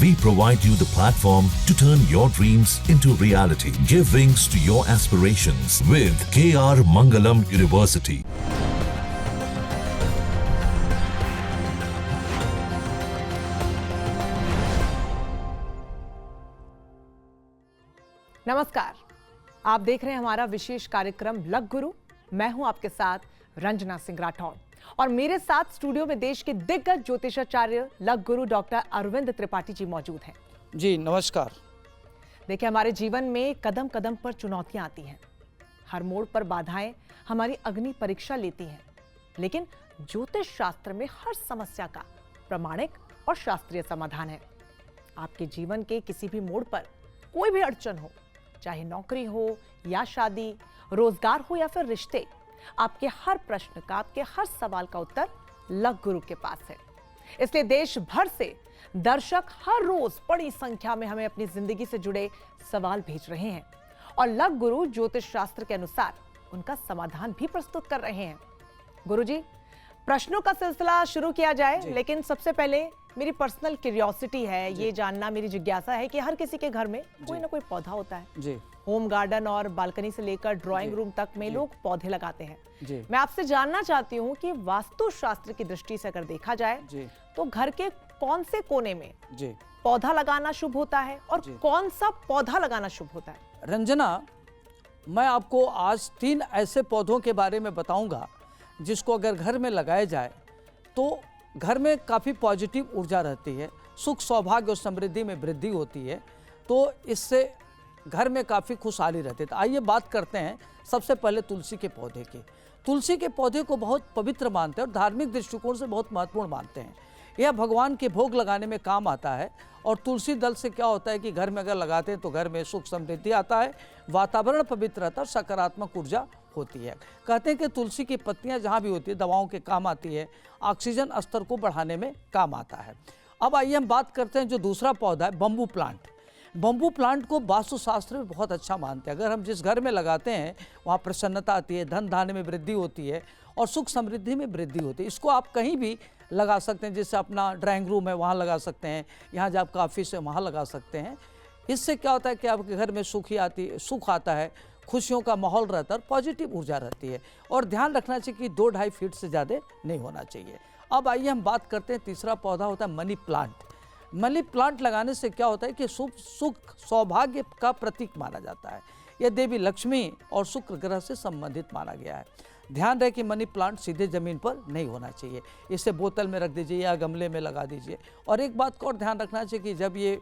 We provide you the platform to turn your dreams into reality. Give wings to your aspirations with KR Mangalam University. नमस्कार, आप देख रहे हैं हमारा विशेष कार्यक्रम लक गुरु। मैं हूं आपके साथ रंजना सिंह राठौर और मेरे साथ स्टूडियो में देश के दिग्गज ज्योतिषाचार्य लक गुरु डॉक्टर अरविंद त्रिपाठी जी मौजूद हैं। जी नमस्कार। देखिए, हमारे जीवन में कदम कदम पर चुनौतियां आती हैं, हर मोड़ पर बाधाएं हमारी अग्नि परीक्षा लेती हैं, लेकिन ज्योतिष शास्त्र में हर समस्या का प्रामाणिक और शास्त्रीय समाधान है। आपके जीवन के किसी भी मोड़ पर कोई भी अड़चन हो, चाहे नौकरी हो या शादी, रोजगार हो या फिर रिश्ते, आपके हर प्रश्न का, आपके हर सवाल का उत्तर लक गुरु के पास है। इसलिए देश भर से दर्शक हर रोज बड़ी संख्या में हमें अपनी जिंदगी से जुड़े सवाल भेज रहे हैं और लक गुरु ज्योतिष शास्त्र के अनुसार उनका समाधान भी प्रस्तुत कर रहे हैं। गुरुजी, प्रश्नों का सिलसिला शुरू किया जाए, लेकिन सबसे पहले मेरी पर्सनल क्यूरियोसिटी है, ये जानना मेरी जिज्ञासा है कि हर किसी के घर में कोई ना कोई पौधा होता है। जी। होम गार्डन और बालकनी से लेकर ड्राइंग रूम तक में लोग पौधे लगाते हैं। जी। मैं आपसे जानना चाहती हूँ कि वास्तु शास्त्र की दृष्टि से अगर देखा जाए तो घर के कौन से कोने में पौधा लगाना शुभ होता है और कौन सा पौधा लगाना शुभ होता है? रंजना, मैं आपको आज 3 ऐसे पौधों के बारे में बताऊंगा जिसको अगर घर में लगाया जाए तो घर में काफ़ी पॉजिटिव ऊर्जा रहती है, सुख सौभाग्य और समृद्धि में वृद्धि होती है, तो इससे घर में काफ़ी खुशहाली रहती है। तो आइए बात करते हैं सबसे पहले तुलसी के पौधे की। तुलसी के पौधे को बहुत पवित्र मानते हैं और धार्मिक दृष्टिकोण से बहुत महत्वपूर्ण मानते हैं। यह भगवान के भोग लगाने में काम आता है और तुलसी दल से क्या होता है कि घर में अगर लगाते हैं तो घर में सुख समृद्धि आता है, वातावरण पवित्र रहता है और सकारात्मक ऊर्जा होती है। कहते हैं कि तुलसी की पत्तियां जहां भी होती है दवाओं के काम आती है, ऑक्सीजन स्तर को बढ़ाने में काम आता है। अब आइए हम बात करते हैं जो दूसरा पौधा है बम्बू प्लांट। बम्बू प्लांट को वास्तुशास्त्र में बहुत अच्छा मानते हैं। अगर हम जिस घर में लगाते हैं वहाँ प्रसन्नता आती है, धन धान्य में वृद्धि होती है और सुख समृद्धि में वृद्धि होती है। इसको आप कहीं भी लगा सकते हैं, जैसे अपना ड्राइंग रूम है वहाँ लगा सकते हैं, यहाँ जब आपका ऑफिस है वहाँ लगा सकते हैं। इससे क्या होता है कि आपके घर में सुख आता है, खुशियों का माहौल रहता है और पॉजिटिव ऊर्जा रहती है। और ध्यान रखना चाहिए कि 2-2.5 फीट से ज़्यादा नहीं होना चाहिए। अब आइए हम बात करते हैं तीसरा पौधा होता है मनी प्लांट। मनी प्लांट लगाने से क्या होता है कि सुख सौभाग्य का प्रतीक माना जाता है। यह देवी लक्ष्मी और शुक्र ग्रह से संबंधित माना गया है। ध्यान रहे कि मनी प्लांट सीधे ज़मीन पर नहीं होना चाहिए, इसे बोतल में रख दीजिए या गमले में लगा दीजिए। और एक बात का और ध्यान रखना चाहिए कि जब ये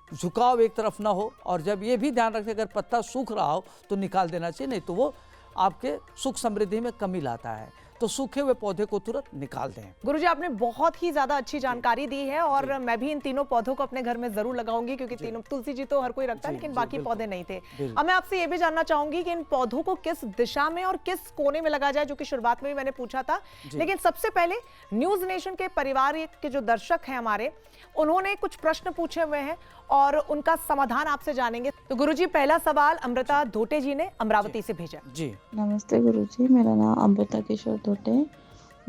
झुकाव एक तरफ ना हो और जब ये भी ध्यान रखें अगर पत्ता सूख रहा हो तो निकाल देना चाहिए, नहीं तो वो आपके सुख समृद्धि में कमी लाता है। तो सूखे हुए पौधे को तुरंत निकाल दें। गुरुजी, आपने बहुत ही ज्यादा अच्छी जानकारी दी है और मैं भी इन तीनों पौधों को अपने घर में जरूर लगाऊंगी, क्योंकि तीनों, तुलसी जी तो हर कोई रखता है लेकिन बाकी पौधे नहीं थे। अब मैं आपसे ये भी जानना चाहूंगी कि इन पौधों को किस दिशा में और किस कोने में लगाया जाए, जो कि शुरुआत में भी मैंने पूछा था। लेकिन सबसे पहले न्यूज नेशन के परिवार के जो दर्शक हैं हमारे, उन्होंने कुछ प्रश्न पूछे हुए हैं और उनका समाधान आपसे जानेंगे। तो गुरुजी, पहला सवाल अमृता धोटे जी ने अमरावती से भेजा। जी नमस्ते गुरुजी, मेरा नाम अमृता किशोर धोटे,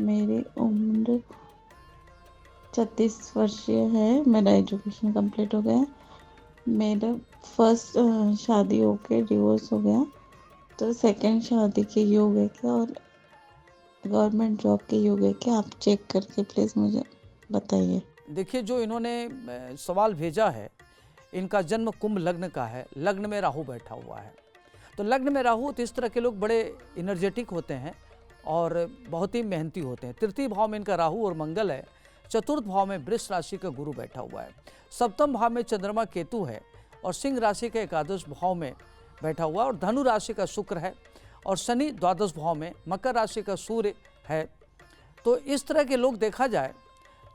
मेरी उम्र 36 वर्षीय है। मेरा एजुकेशन कंप्लीट हो गया। मेरा फर्स्ट शादी होके डिवोर्स हो गया, तो सेकंड शादी के योग है क्या और गवर्नमेंट जॉब के योग है क्या, आप चेक करके प्लीज़ मुझे बताइए। देखिए, जो इन्होंने सवाल भेजा है, इनका जन्म कुंभ लग्न का है। लग्न में राहु बैठा हुआ है, तो लग्न में राहु, तो इस तरह के लोग बड़े एनर्जेटिक होते हैं और बहुत ही मेहनती होते हैं। तृतीय भाव में इनका राहु और मंगल है। चतुर्थ भाव में वृष राशि का गुरु बैठा हुआ है। सप्तम भाव में चंद्रमा केतु है और सिंह राशि के एकादश भाव में बैठा हुआ है और धनु राशि का शुक्र है और शनि द्वादश भाव में, मकर राशि का सूर्य है। तो इस तरह के लोग देखा जाए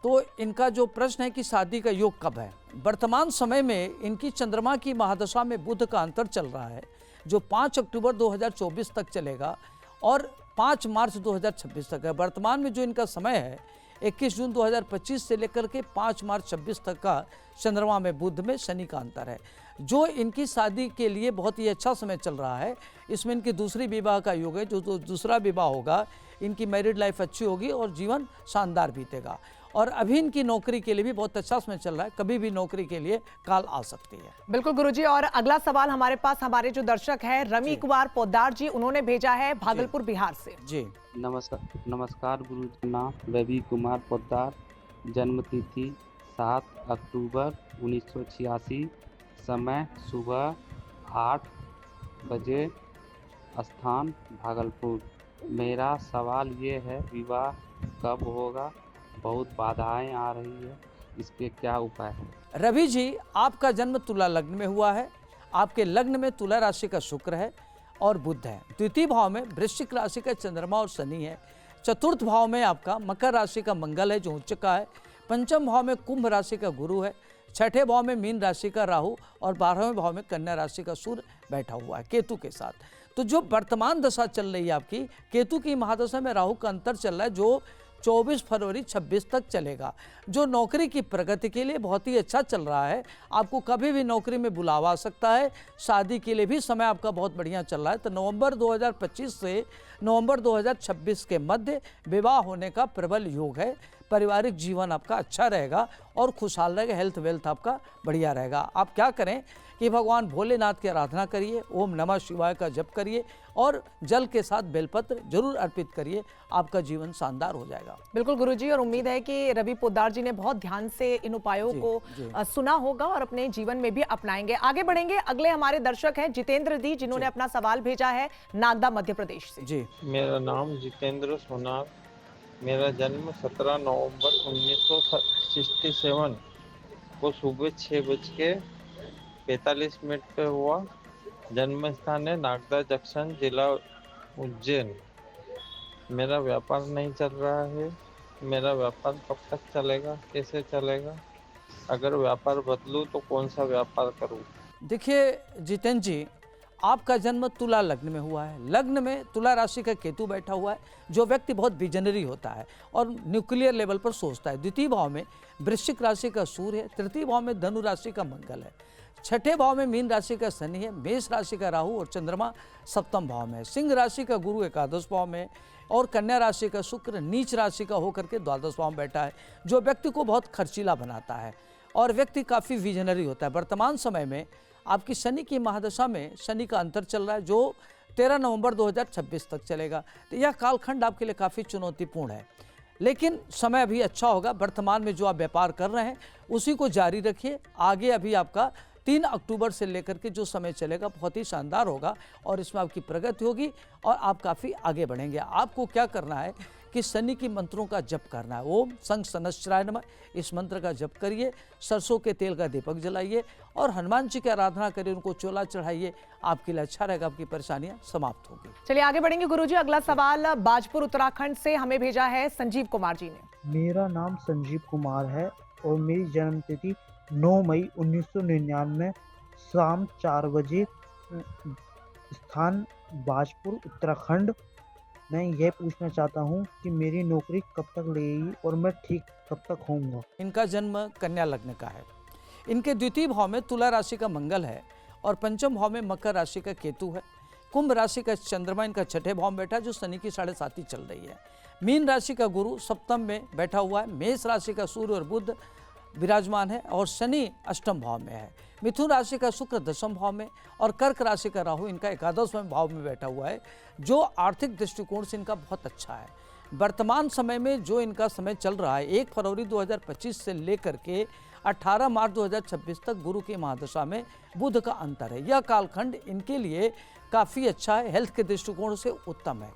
तो इनका जो प्रश्न है कि शादी का योग कब है, वर्तमान समय में इनकी चंद्रमा की महादशा में बुध का अंतर चल रहा है, जो 5 अक्टूबर 2024 तक चलेगा और 5 मार्च 2026 तक है। वर्तमान में जो इनका समय है 21 जून 2025 से लेकर के 5 मार्च 26 तक का चंद्रमा में बुध में शनि का अंतर है, जो इनकी शादी के लिए बहुत ही अच्छा समय चल रहा है। इसमें इनकी दूसरी विवाह का योग है, जो दूसरा विवाह होगा इनकी मैरिड लाइफ अच्छी होगी और जीवन शानदार बीतेगा। और अभी इनकी नौकरी के लिए भी बहुत अच्छा समय चल रहा है, कभी भी नौकरी के लिए कॉल आ सकती है। बिल्कुल गुरुजी, और अगला सवाल हमारे पास हमारे जो दर्शक हैं रवि कुमार पोद्दार जी, उन्होंने भेजा है भागलपुर बिहार से। जी नमस्कार गुरु जी। नाम रवि कुमार पोद्दार, जन्म तिथि 7 अक्टूबर 1986, समय सुबह 8 बजे, स्थान भागलपुर। मेरा सवाल ये है, विवाह कब होगा? बहुत बाधाएं आ रही है, इसके क्या उपाय है? रवि जी, आपका जन्म तुला लग्न में हुआ है। आपके लग्न में तुला राशि का शुक्र है और बुध है। द्वितीय भाव में वृश्चिक राशि का चंद्रमा और शनि है। चतुर्थ भाव में आपका मकर राशि का मंगल है जो उच्च का है। पंचम भाव में कुंभ राशि का गुरु है। छठे भाव में मीन राशि का राहु और 12वें भाव में कन्या राशि का सूर्य बैठा हुआ है केतु के साथ। तो जो वर्तमान दशा चल रही है आपकी, केतु की महादशा में राहु का अंतर चल रहा है जो 24 फरवरी 26 तक चलेगा, जो नौकरी की प्रगति के लिए बहुत ही अच्छा चल रहा है। आपको कभी भी नौकरी में बुलावा आ सकता है। शादी के लिए भी समय आपका बहुत बढ़िया चल रहा है। तो नवंबर 2025 से नवंबर 2026 के मध्य विवाह होने का प्रबल योग है। पारिवारिक जीवन आपका अच्छा रहेगा और खुशहाल रहेगा। हेल्थ वेल्थ आपका बढ़िया रहेगा। आप क्या करें कि भगवान भोलेनाथ की आराधना करिए, ओम नमः शिवाय का जप करिए और जल के साथ बेलपत्र जरूर अर्पित करिए। आपका जीवन शानदार हो जाएगा। बिल्कुल गुरुजी, और उम्मीद है कि रवि पोद्दार जी ने बहुत ध्यान से इन उपायों को सुना होगा और अपने जीवन में भी अपनाएंगे। आगे बढ़ेंगे, अगले हमारे दर्शक हैं जितेंद्र दी, जिन्होंने अपना सवाल भेजा है नांदा मध्य प्रदेश से। जी, मेरा नाम जितेंद्र सोनार। मेरा जन्म 17 नवंबर 1967 को सुबह 6:45 पे हुआ। जन्म स्थान है नागदा जंक्शन, जिला उज्जैन। मेरा व्यापार नहीं चल रहा है। मेरा व्यापार कब तक चलेगा, कैसे चलेगा? अगर व्यापार बदलूं तो कौन सा व्यापार करूं? देखिए जितेंद्र जी, आपका जन्म तुला लग्न में हुआ है। लग्न में तुला राशि का केतु बैठा हुआ है, जो व्यक्ति बहुत विजनरी होता है और न्यूक्लियर लेवल पर सोचता है। द्वितीय भाव में वृश्चिक राशि का सूर्य है। तृतीय भाव में धनु राशि का मंगल है। छठे भाव में मीन राशि का शनि है। मेष राशि का राहु और चंद्रमा सप्तम भाव में है। सिंह राशि का गुरु एकादश भाव में और कन्या राशि का शुक्र नीच राशि का होकर के द्वादश भाव में बैठा है, जो व्यक्ति को बहुत खर्चीला बनाता है और व्यक्ति काफ़ी विजनरी होता है। वर्तमान समय में आपकी शनि की महादशा में शनि का अंतर चल रहा है जो 13 नवंबर 2026 तक चलेगा। तो यह कालखंड आपके लिए काफ़ी चुनौतीपूर्ण है, लेकिन समय अभी अच्छा होगा। वर्तमान में जो आप व्यापार कर रहे हैं उसी को जारी रखिए। आगे अभी आपका 3 अक्टूबर से लेकर के जो समय चलेगा बहुत ही शानदार होगा और इसमें आपकी प्रगति होगी और आप काफ़ी आगे बढ़ेंगे। आपको क्या करना है कि शनि की मंत्रों का जप करना है। ओम संग सनश्चराय नमः, इस मंत्र का जप करिए। सरसों के तेल का दीपक जलाइए और हनुमान जी की आराधना करिए, उनको चोला चढ़ाइए। आपके लिए अच्छा रहेगा, आपकी परेशानियां समाप्त होगी। चलिए आगे बढ़ेंगे गुरुजी। अगला सवाल बाजपुर उत्तराखंड से हमें भेजा है संजीव कुमार जी ने। मेरा नाम संजीव कुमार है और मेरी जन्म तिथि 9 मई 1999, शाम 4 बजे, स्थान बाजपुर उत्तराखंड। मैं यह पूछना चाहता हूँ कि मेरी नौकरी कब तक लगेगी और मैं ठीक कब तक होऊंगा? इनका जन्म कन्या लग्न का है। इनके द्वितीय भाव में तुला राशि का मंगल है और पंचम भाव में मकर राशि का केतु है। कुंभ राशि का चंद्रमा इनका छठे भाव में बैठा है, जो शनि की 7.5 चल रही है। मीन राशि का गुरु सप्तम में बैठा हुआ है। मेष राशि का सूर्य और बुध विराजमान है और शनि अष्टम भाव में है। मिथुन राशि का शुक्र दशम भाव में और कर्क राशि का राहु इनका एकादशवें भाव में बैठा हुआ है, जो आर्थिक दृष्टिकोण से इनका बहुत अच्छा है। वर्तमान समय में जो इनका समय चल रहा है 1 फरवरी 2025 से लेकर के 18 मार्च 2026 तक गुरु की महादशा में बुध का अंतर है। यह कालखंड इनके लिए काफ़ी अच्छा है, हेल्थ के दृष्टिकोण से उत्तम है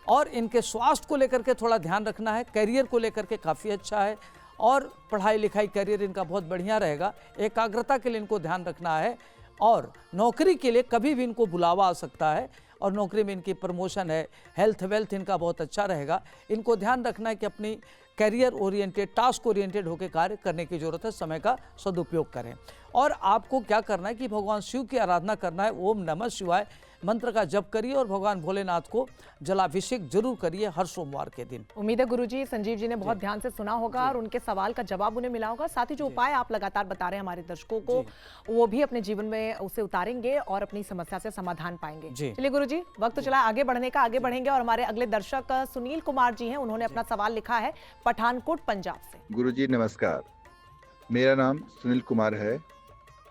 और इनके स्वास्थ्य को लेकर के थोड़ा ध्यान रखना है। करियर को लेकर के काफ़ी अच्छा है और पढ़ाई लिखाई करियर इनका बहुत बढ़िया रहेगा। एकाग्रता के लिए इनको ध्यान रखना है और नौकरी के लिए कभी भी इनको बुलावा आ सकता है और नौकरी में इनकी प्रमोशन है। हेल्थ वेल्थ इनका बहुत अच्छा रहेगा। इनको ध्यान रखना है कि अपनी करियर ओरिएंटेड, टास्क ओरिएंटेड होकर कार्य करने की जरूरत है। समय का सदुपयोग करें और आपको क्या करना है कि भगवान शिव की आराधना करना है। ओम नमः शिवाय मंत्र का जप करिए और भगवान भोलेनाथ को जलाभिषेक जरूर करिए हर सोमवार के दिन। उम्मीद है गुरुजी संजीव जी ने बहुत ध्यान से सुना होगा और उनके सवाल का जवाब उन्हें मिला होगा। साथ ही जो उपाय आप लगातार बता रहे हैं हमारे दर्शकों को, वो भी अपने जीवन में उसे उतारेंगे और अपनी समस्या से समाधान पाएंगे। चलिए गुरुजी, वक्त चला आगे बढ़ने का, आगे बढ़ेंगे और हमारे अगले दर्शक सुनील कुमार जी हैं, उन्होंने अपना सवाल लिखा है पठानकोट पंजाब से। गुरुजी नमस्कार, मेरा नाम सुनील कुमार है।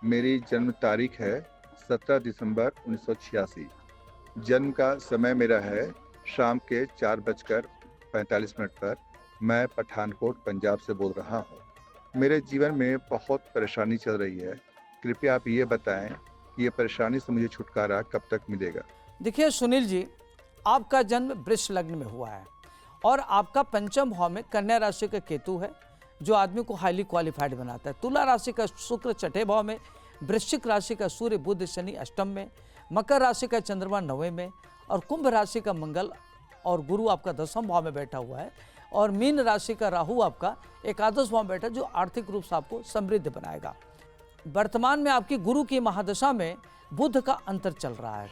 मेरी जन्म तारीख है 17 दिसंबर 1986। जन्म का समय मेरा है शाम के 4:45 पर। मैं पठानकोट पंजाब से बोल रहा हूँ। मेरे जीवन में बहुत परेशानी चल रही है। कृपया आप ये बताएं कि ये परेशानी से मुझे छुटकारा कब तक मिलेगा। देखिए सुनील जी, आपका जन्म वृष लग्न में हुआ है और आपका पंचम भाव में कन्या राशि का केतु है, जो आदमी को हाईली क्वालिफाइड बनाता है। तुला राशि का शुक्र छठे भाव में, वृश्चिक राशि का सूर्य बुध शनि अष्टम में, मकर राशि का चंद्रमा नवें में और कुंभ राशि का मंगल और गुरु आपका 10वें भाव में बैठा हुआ है और मीन राशि का राहु आपका एकादश भाव में बैठा, जो आर्थिक रूप से आपको समृद्ध बनाएगा। वर्तमान में आपकी गुरु की महादशा में बुध का अंतर चल रहा है।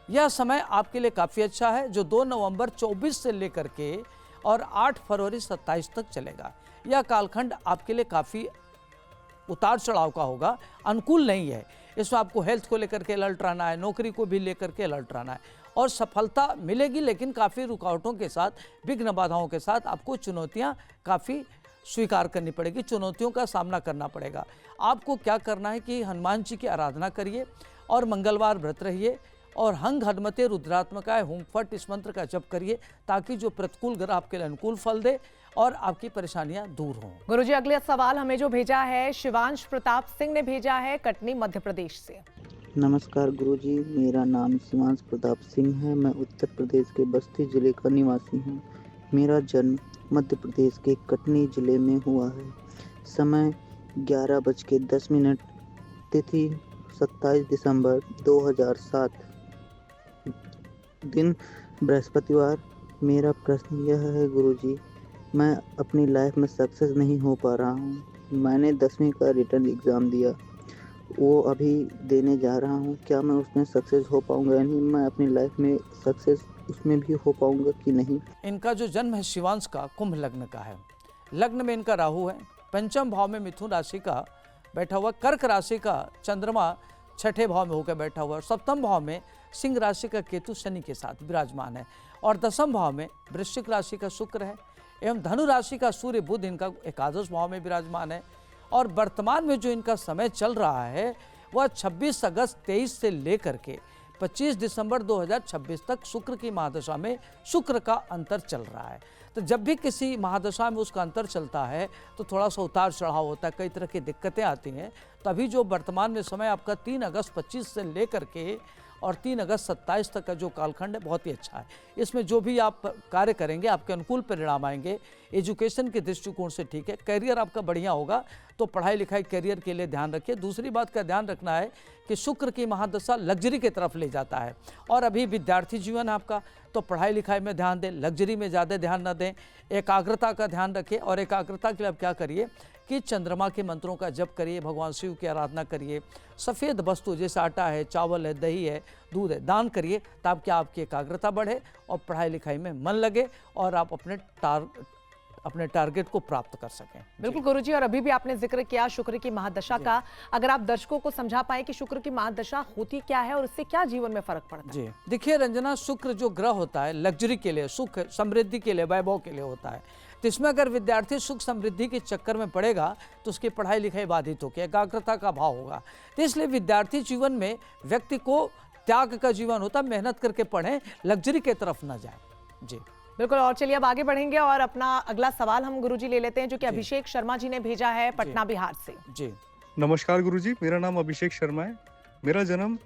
यह समय आपके लिए काफ़ी अच्छा है, जो 2 नवंबर 24 से लेकर के और 8 फरवरी 27 तक चलेगा। यह कालखंड आपके लिए काफ़ी उतार चढ़ाव का होगा, अनुकूल नहीं है। इसमें आपको हेल्थ को लेकर के अलर्ट रहना है, नौकरी को भी लेकर के अलर्ट रहना है और सफलता मिलेगी, लेकिन काफ़ी रुकावटों के साथ, विघ्न बाधाओं के साथ आपको चुनौतियां काफ़ी स्वीकार करनी पड़ेगी, चुनौतियों का सामना करना पड़ेगा। आपको क्या करना है कि हनुमान जी की आराधना करिए और मंगलवार व्रत रहिए और हंग हनुमते रुद्रात्मकाय हुम फट इस मंत्र का जप करिए, ताकि जो प्रतिकूल ग्रह आपके लिए अनुकूल फल दे और आपकी परेशानियां दूर हों। गुरुजी, अगले सवाल हमें जो भेजा है शिवांश प्रताप सिंह ने भेजा है कटनी मध्य प्रदेश से। नमस्कार गुरुजी, मेरा नाम शिवांश प्रताप सिंह है। मैं उत्तर प्रदेश के बस्ती जिले का निवासी हूँ। मेरा जन्म मध्य प्रदेश के कटनी जिले में हुआ है। समय 11:10, तिथि 27 दिसंबर 2007, दिन बृहस्पतिवार। मेरा प्रश्न यह है गुरुजी, मैं अपनी लाइफ में सक्सेस नहीं हो पा रहा हूँ। मैंने 10वीं का रिटर्न एग्ज़ाम दिया, वो अभी देने जा रहा हूँ। क्या मैं उसमें सक्सेस हो पाऊँगा या नहीं? मैं अपनी लाइफ में सक्सेस उसमें भी हो पाऊँगा कि नहीं? इनका जो जन्म है शिवांश का कुंभ लग्न का है। लग्न में इनका राहु है, पंचम भाव में मिथुन राशि का बैठा हुआ, कर्क राशि का चंद्रमा छठे भाव में होकर बैठा हुआ, सप्तम भाव में सिंह राशि का केतु शनि के साथ विराजमान है और 10वें भाव में वृश्चिक राशि का शुक्र है एवं धनु राशि का सूर्य बुध इनका एकादश भाव में विराजमान है। और वर्तमान में जो इनका समय चल रहा है वह 26 अगस्त 23 से लेकर के 25 दिसंबर 2026 तक शुक्र की महादशा में शुक्र का अंतर चल रहा है। तो जब भी किसी महादशा में उसका अंतर चलता है तो थोड़ा सा उतार चढ़ाव होता है, कई तरह की दिक्कतें आती हैं। तभी जो वर्तमान में समय आपका 3 अगस्त 25 से लेकर के और 3 अगस्त 27 तक का जो कालखंड है बहुत ही अच्छा है। इसमें जो भी आप कार्य करेंगे आपके अनुकूल परिणाम आएंगे। एजुकेशन के दृष्टिकोण से ठीक है, करियर आपका बढ़िया होगा, तो पढ़ाई लिखाई करियर के लिए ध्यान रखिए। दूसरी बात का ध्यान रखना है कि शुक्र की महादशा लग्जरी की तरफ ले जाता है और अभी विद्यार्थी जीवन है आपका, तो पढ़ाई लिखाई में ध्यान दें, लग्जरी में ज़्यादा ध्यान न दें। एकाग्रता का ध्यान रखिए और एकाग्रता के लिए आप क्या करिए कि चंद्रमा के मंत्रों का जप करिए, भगवान शिव की आराधना करिए, सफ़ेद वस्तु जैसे आटा है, चावल है, दही है, दूध है, दान करिए, ताकि आपकी एकाग्रता बढ़े और पढ़ाई लिखाई में मन लगे और आप अपने टारगेट को प्राप्त कर सकें। बिल्कुल गुरुजी, और अभी भी आपने जिक्र किया शुक्र की महादशा का। अगर आप दर्शकों को समझा पाए कि शुक्र की महादशा होती क्या है और इससे क्या जीवन में फर्क पड़ता है। जी देखिए रंजना, शुक्र जो ग्रह होता है लग्जरी के लिए, सुख समृद्धि के लिए, वैभव के लिए होता है। तो इसमें अगर विद्यार्थी सुख समृद्धि के चक्कर में पड़ेगा तो उसकी पढ़ाई लिखाई बाधित होगी, एकाग्रता का अभाव होगा। तो इसलिए विद्यार्थी जीवन में व्यक्ति को त्याग का जीवन होता है, मेहनत करके पढ़ें, लग्जरी के तरफ न जाए। जी बिल्कुल, और चलिए अब आगे बढ़ेंगे और अपना अगला सवाल हम गुरुजी ले लेते हैं, जो कि अभिषेक शर्मा जी ने भेजा है पटना बिहार से। जी नमस्कार गुरुजी, मेरा नाम अभिषेक शर्मा है। मेरा जन्म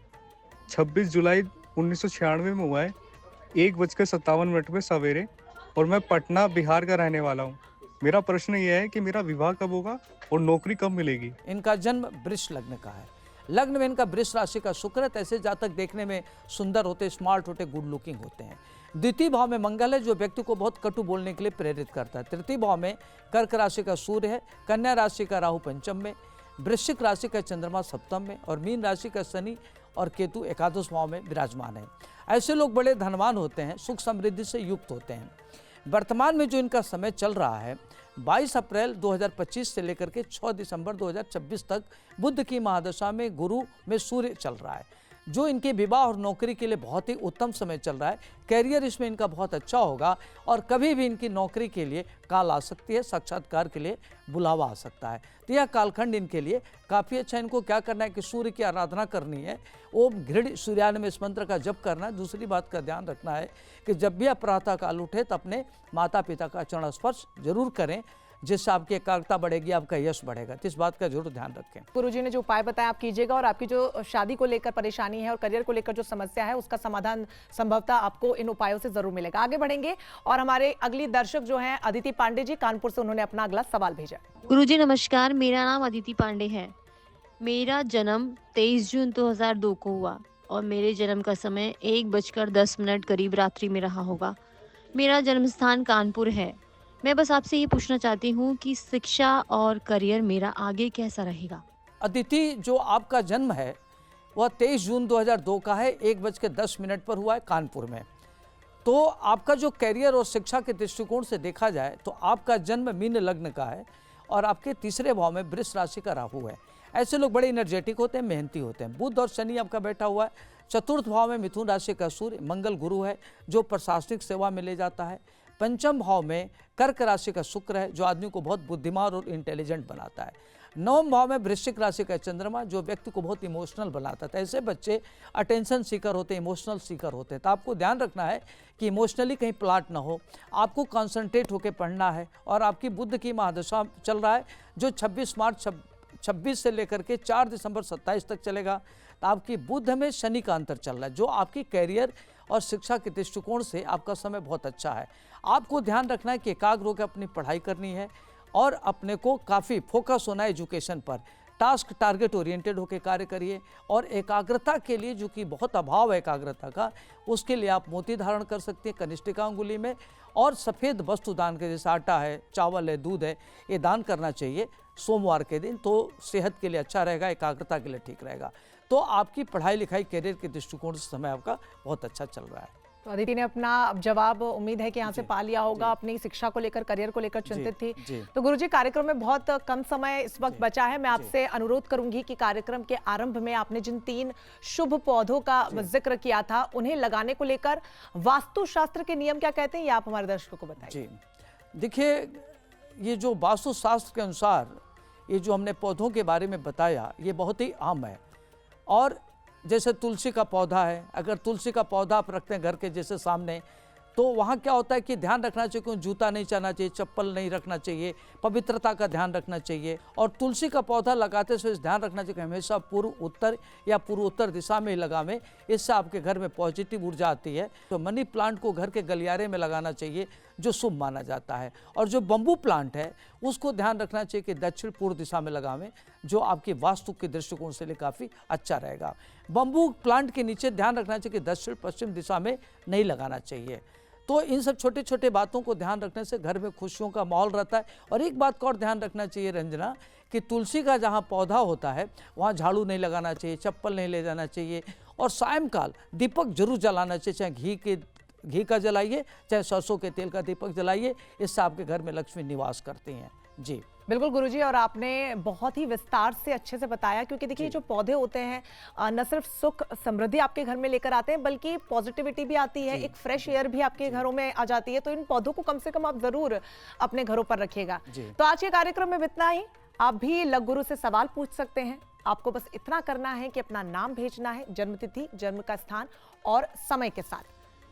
26 जुलाई 1996 में हुआ है, 1:57 पे सवेरे, और मैं पटना बिहार का रहने वाला हूँ। मेरा प्रश्न यह है कि मेरा विवाह कब होगा और नौकरी कब मिलेगी? इनका जन्म वृष लग्न का है। लग्न में इनका वृष राशि का शुक्र है, तो ऐसे जातक देखने में सुंदर होते, स्मार्ट होते, गुड लुकिंग होते हैं। द्वितीय भाव में मंगल है, जो व्यक्ति को बहुत कटु बोलने के लिए प्रेरित करता है। तृतीय भाव में कर्क राशि का सूर्य है, कन्या राशि का राहु पंचम में, वृश्चिक राशि का चंद्रमा सप्तम में और मीन राशि का शनि और केतु एकादश भाव में विराजमान है। ऐसे लोग बड़े धनवान होते हैं, सुख समृद्धि से युक्त होते हैं। वर्तमान में जो इनका समय चल रहा है 22 अप्रैल 2025 से लेकर के 6 दिसंबर 2026 तक बुध की महादशा में गुरु में सूर्य चल रहा है, जो इनके विवाह और नौकरी के लिए बहुत ही उत्तम समय चल रहा है। कैरियर इसमें इनका बहुत अच्छा होगा और कभी भी इनकी नौकरी के लिए काल आ सकती है, साक्षात्कार के लिए बुलावा आ सकता है। तो यह कालखंड इनके लिए काफ़ी अच्छा। इनको क्या करना है कि सूर्य की आराधना करनी है, ओम घृण सूर्यान में इस मंत्र का जप करना है। दूसरी बात का ध्यान रखना है कि जब भी आप प्रातः काल उठे तो अपने माता पिता का चरण स्पर्श जरूर करें, जिससे आपकी एकाग्रता बढ़ेगी, आपका यश बढ़ेगा। तो इस बात का जरूर ध्यान रखें। गुरुजी ने जो उपाय बताया आप कीजिएगा, और आपकी जो शादी को लेकर परेशानी है और करियर को लेकर जो समस्या है उसका समाधान संभवतः आपको इन उपायों से जरूर मिलेगा। आगे बढ़ेंगे और हमारे अगली दर्शक जो हैं अदिति पांडे जी कानपुर से, उन्होंने अपना अगला सवाल भेजा। गुरुजी नमस्कार, मेरा नाम अदिति पांडे है। मेरा जन्म 23 जून 2002 को हुआ और मेरे जन्म का समय 1:10 करीब रात्रि में रहा होगा। मेरा जन्म स्थान कानपुर है। मैं बस आपसे ये पूछना चाहती हूँ कि शिक्षा और करियर मेरा आगे कैसा रहेगा। अदिति, जो आपका जन्म है वह 23 जून 2002 का है, 1:10 पर हुआ है कानपुर में। तो आपका जो करियर और शिक्षा के दृष्टिकोण से देखा जाए तो आपका जन्म मीन लग्न का है और आपके तीसरे भाव में वृष राशि का राहु है। ऐसे लोग बड़े एनर्जेटिक होते हैं, मेहनती होते हैं। बुध और शनि आपका बैठा हुआ है। चतुर्थ भाव में मिथुन राशि का सूर्य, मंगल गुरु है जो प्रशासनिक सेवा में ले जाता है। पंचम भाव में कर्क राशि का शुक्र है जो आदमी को बहुत बुद्धिमान और इंटेलिजेंट बनाता है। नवम भाव में वृश्चिक राशि का चंद्रमा जो व्यक्ति को बहुत इमोशनल बनाता है। ऐसे बच्चे अटेंशन सीकर होते हैं, इमोशनल सीकर होते हैं। तो आपको ध्यान रखना है कि इमोशनली कहीं प्लाट ना हो, आपको कॉन्सेंट्रेट होकर पढ़ना है। और आपकी बुध की महादशा चल रहा है जो 26 मार्च 26 से लेकर के 4 दिसंबर 27 तक चलेगा। तो आपकी बुध में शनि का अंतर चल रहा है जो आपकी कैरियर और शिक्षा के दृष्टिकोण से आपका समय बहुत अच्छा है। आपको ध्यान रखना है कि एकाग्र होकर अपनी पढ़ाई करनी है और अपने को काफ़ी फोकस होना है एजुकेशन पर। टास्क टारगेट ओरिएंटेड होकर कार्य करिए और एकाग्रता के लिए जो कि बहुत अभाव है एकाग्रता का, उसके लिए आप मोती धारण कर सकते हैं कनिष्ठिका अंगुली में, और सफ़ेद वस्तु दान के जैसे आटा है, चावल है, दूध है, ये दान करना चाहिए सोमवार के दिन। तो सेहत के लिए अच्छा रहेगा, एकाग्रता के लिए ठीक रहेगा। तो आपकी पढ़ाई लिखाई करियर के दृष्टिकोण से समय आपका बहुत अच्छा चल रहा है। तो अदिति ने अपना जवाब उम्मीद है कि यहाँ से पा लिया होगा। अपनी शिक्षा को लेकर, करियर को लेकर चिंतित थी। तो गुरुजी, कार्यक्रम में बहुत कम समय इस वक्त बचा है। मैं आपसे अनुरोध करूंगी कि कार्यक्रम के आरंभ में आपने जिन 3 शुभ पौधों का जिक्र किया था उन्हें लगाने को लेकर वास्तु शास्त्र के नियम क्या कहते हैं, ये आप हमारे दर्शकों को बताइए। जी देखिए, ये जो वास्तु शास्त्र के अनुसार ये जो हमने पौधों के बारे में बताया ये बहुत ही आम है। और जैसे तुलसी का पौधा है, अगर तुलसी का पौधा आप रखते हैं घर के जैसे सामने, तो वहाँ क्या होता है कि ध्यान रखना चाहिए कि जूता नहीं चढ़ना चाहिए, चप्पल नहीं रखना चाहिए, पवित्रता का ध्यान रखना चाहिए। और तुलसी का पौधा लगाते समय ध्यान रखना चाहिए कि हमेशा पूर्व उत्तर या पूर्वोत्तर दिशा में ही लगावें, इससे आपके घर में पॉजिटिव ऊर्जा आती है। तो मनी प्लांट को घर के गलियारे में लगाना चाहिए जो शुभ माना जाता है। और जो बम्बू प्लांट है उसको ध्यान रखना चाहिए कि दक्षिण पूर्व दिशा में लगावें, जो आपकी वास्तु के दृष्टिकोण से लिए काफ़ी अच्छा रहेगा। बम्बू प्लांट के नीचे ध्यान रखना चाहिए कि दक्षिण पश्चिम दिशा में नहीं लगाना चाहिए। तो इन सब छोटे छोटे बातों को ध्यान रखने से घर में खुशियों का माहौल रहता है। और एक बात को और ध्यान रखना चाहिए रंजना, कि तुलसी का जहाँ पौधा होता है वहाँ झाड़ू नहीं लगाना चाहिए, चप्पल नहीं ले जाना चाहिए। और सायंकाल दीपक जरूर जलाना चाहिए, चाहे घी का जलाइए चाहे सरसों के तेल का दीपक जलाइए, इससे आपके घर में लक्ष्मी निवास करती हैं। जी बिल्कुल गुरुजी, और आपने बहुत ही विस्तार से अच्छे से बताया, क्योंकि देखिए जो पौधे होते हैं न सिर्फ सुख समृद्धि आपके घर में लेकर आते हैं बल्कि पॉजिटिविटी भी आती है, एक फ्रेश एयर भी आपके घरों में आ जाती है। तो इन पौधों को कम से कम आप जरूर अपने घरों पर रखिएगा। तो आज के कार्यक्रम में इतना ही। आप भी लग गुरु से सवाल पूछ सकते हैं। आपको बस इतना करना है कि अपना नाम भेजना है, जन्मतिथि, जन्म का स्थान और समय के साथ।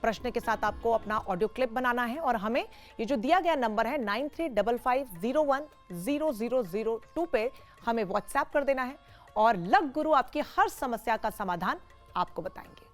प्रश्न के साथ आपको अपना ऑडियो क्लिप बनाना है और हमें ये जो दिया गया नंबर है 9355010002 पे हमें व्हाट्सएप कर देना है और लग गुरु आपकी हर समस्या का समाधान आपको बताएंगे।